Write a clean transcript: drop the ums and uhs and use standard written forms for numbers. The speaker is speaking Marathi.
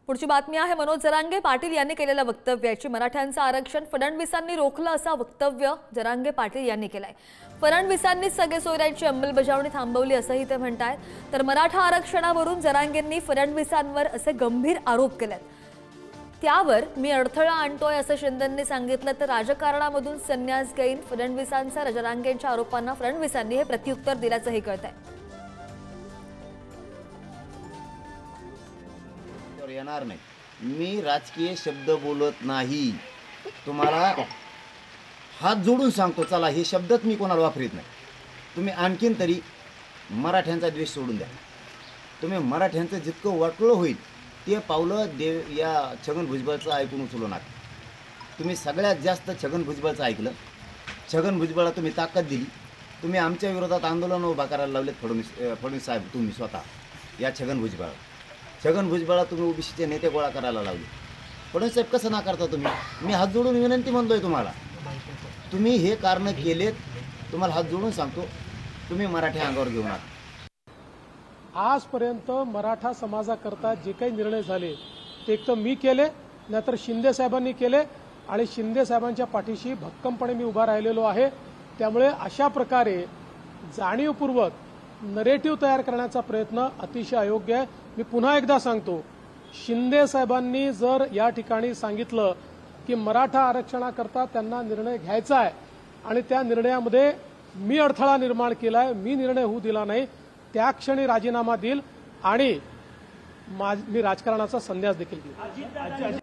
पुढची बातमी आहे मनोज जरांगे पाटील यांनी केलेल्या वक्तव्याची। मराठ्यांचं आरक्षण फडणवीसांनी रोखलं असं वक्तव्य जरांगे पाटील यांनी केलंय। फडणवीसांनी सगळे सोयऱ्यांची अंमलबजावणी थांबवली असंही ते म्हणतायत। तर मराठा आरक्षणावरून जरांगेंनी फडणवीसांवर असे गंभीर आरोप केलेत। त्यावर मी अडथळा आणतोय असं शिंदेंनी सांगितलं। तर राजकारणामधून संन्यास घेईन फडणवीसांच्या जरांगेंच्या आरोपांना फडणवीसांनी हे प्रत्युत्तर दिल्याचंही कळतंय। येणार नाही, मी राजकीय शब्द बोलत नाही। तुम्हाला हात जोडून सांगतो, चला हे शब्दच मी कोणाला वापरत नाही। तुम्ही आणखीन तरी मराठ्यांचा द्वेष सोडून द्या। तुम्ही मराठ्यांचं जितकं वाटलं होईल ते पावलं या छगन भुजबळचं ऐकून उचलू नका। तुम्ही सगळ्यात जास्त छगन भुजबळचं ऐकलं। छगन भुजबळला तुम्ही ताकद दिली। तुम्ही आमच्या विरोधात आंदोलन उभा करायला लावलेत। फडणवीस साहेब तुम्ही स्वतः या छगन भुजबळला तुम्ही ओबीसीचे नेते गोळा करायला लावले। फडणवीस साहेब कसं नाकारता तुम्ही? मी हात जोडून विनंती म्हणतोय तुम्हाला, तुम्ही हे कारण केलेत। तुम्हाला हात जोडून सांगतो, तुम्ही मराठी अंगावर घेऊ नका। आजपर्यंत मराठा समाजाकरता जे काही निर्णय झाले ते एक तर मी केले, नाहीतर शिंदे साहेबांनी केले आणि शिंदे साहेबांच्या पाठीशी भक्कमपणे मी उभा राहिलेलो आहे। त्यामुळे अशा प्रकारे जाणीवपूर्वक नरेटिव्ह तयार करण्याचा प्रयत्न अतिशय अयोग्य आहे। मी पुन्हा एकदा सांगतो, शिंदे साहेबांनी जर या ठिकाणी सांगितलं की मराठा आरक्षणाकरता त्यांना निर्णय घ्यायचा आहे आणि त्या निर्णयामध्ये मी अडथळा निर्माण केलाय, मी निर्णय होऊ दिला नाही, त्या क्षणी राजीनामा देईल आणि मी राजकारणाचा संन्यास देखील घेईल।